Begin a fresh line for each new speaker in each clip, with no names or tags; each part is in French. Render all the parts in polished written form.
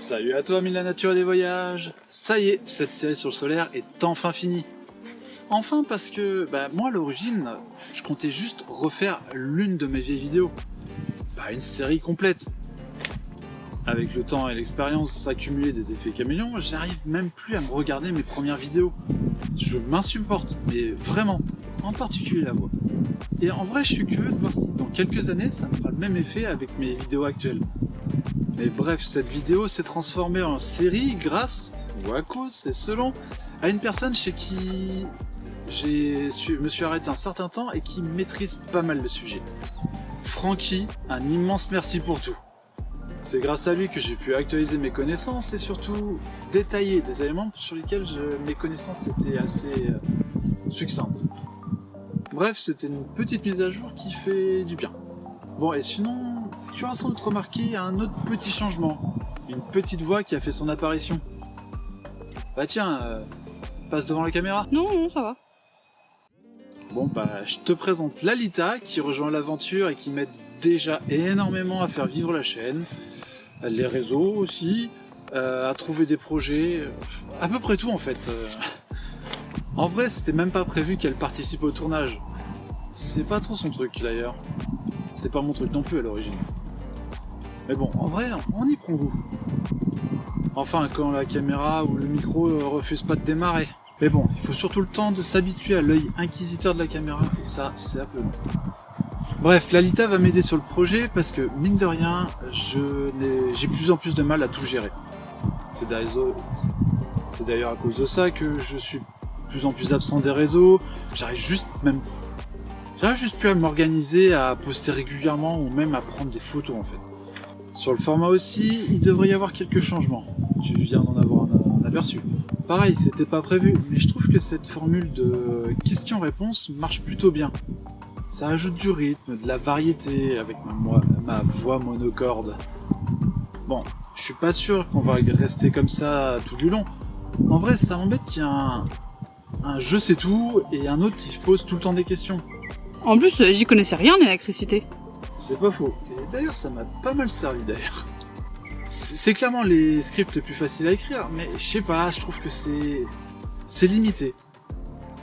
Salut à toi, ami de la nature et des voyages. Ça y est, cette série sur le solaire est enfin finie. Enfin parce que, moi à l'origine, je comptais juste refaire l'une de mes vieilles vidéos. Pas une série complète. Avec le temps et l'expérience s'accumuler des effets caméléons, j'arrive même plus à me regarder mes premières vidéos. Je m'insupporte, mais vraiment, en particulier la voix. Et en vrai, je suis curieux de voir si dans quelques années, ça me fera le même effet avec mes vidéos actuelles. Mais bref, cette vidéo s'est transformée en série grâce, ou à cause, c'est selon, à une personne chez qui me suis arrêté un certain temps et qui maîtrise pas mal le sujet. Francky, un immense merci pour tout. C'est grâce à lui que j'ai pu actualiser mes connaissances et surtout détailler des éléments sur lesquels mes connaissances étaient assez succinctes. Bref, c'était une petite mise à jour qui fait du bien. Bon, et sinon, tu auras sans doute remarqué un autre petit changement. Une petite voix qui a fait son apparition. Bah tiens, passe devant la caméra.
Non, ça va.
Bon, je te présente Lalita qui rejoint l'aventure et qui m'aide déjà énormément à faire vivre la chaîne, les réseaux aussi, à trouver des projets, à peu près tout en fait. En vrai, c'était même pas prévu qu'elle participe au tournage. C'est pas trop son truc d'ailleurs. C'est pas mon truc non plus à l'origine. Mais bon, en vrai, on y prend goût. Enfin, quand la caméra ou le micro refuse pas de démarrer. Mais bon, il faut surtout le temps de s'habituer à l'œil inquisiteur de la caméra, et ça, c'est un peu long. Bref, Lalita va m'aider sur le projet parce que, mine de rien, j'ai plus en plus de mal à tout gérer. C'est d'ailleurs à cause de ça que je suis de plus en plus absent des réseaux. J'arrive juste plus à m'organiser, à poster régulièrement ou même à prendre des photos en fait. Sur le format aussi, il devrait y avoir quelques changements. Tu viens d'en avoir un aperçu. Pareil, c'était pas prévu, mais je trouve que cette formule de questions-réponses marche plutôt bien. Ça ajoute du rythme, de la variété avec ma voix monocorde. Bon, je suis pas sûr qu'on va rester comme ça tout du long. En vrai, ça m'embête qu'il y ait un je sais tout et un autre qui se pose tout le temps des questions.
En plus, j'y connaissais rien en électricité.
C'est pas faux. Et d'ailleurs, ça m'a pas mal servi d'ailleurs. C'est clairement les scripts les plus faciles à écrire, mais je sais pas, je trouve que c'est limité.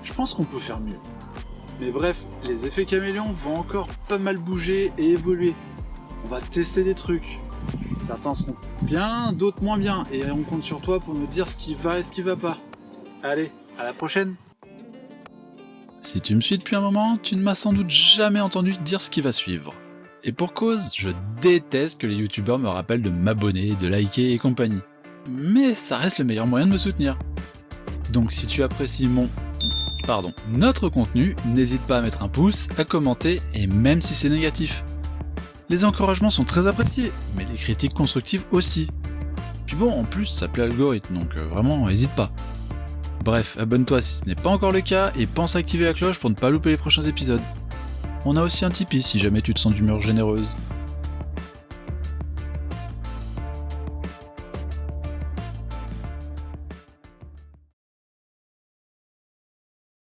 Je pense qu'on peut faire mieux. Mais bref, les effets caméléons vont encore pas mal bouger et évoluer. On va tester des trucs. Certains seront bien, d'autres moins bien, et on compte sur toi pour nous dire ce qui va et ce qui va pas. Allez, à la prochaine. Si tu me suis depuis un moment, tu ne m'as sans doute jamais entendu dire ce qui va suivre. Et pour cause, je déteste que les youtubeurs me rappellent de m'abonner, de liker et compagnie. Mais ça reste le meilleur moyen de me soutenir. Donc si tu apprécies notre contenu, n'hésite pas à mettre un pouce, à commenter, et même si c'est négatif. Les encouragements sont très appréciés, mais les critiques constructives aussi. Puis bon, en plus, ça plaît à l'algorithme, donc vraiment, n'hésite pas. Bref, abonne-toi si ce n'est pas encore le cas, et pense à activer la cloche pour ne pas louper les prochains épisodes. On a aussi un Tipeee si jamais tu te sens d'humeur généreuse.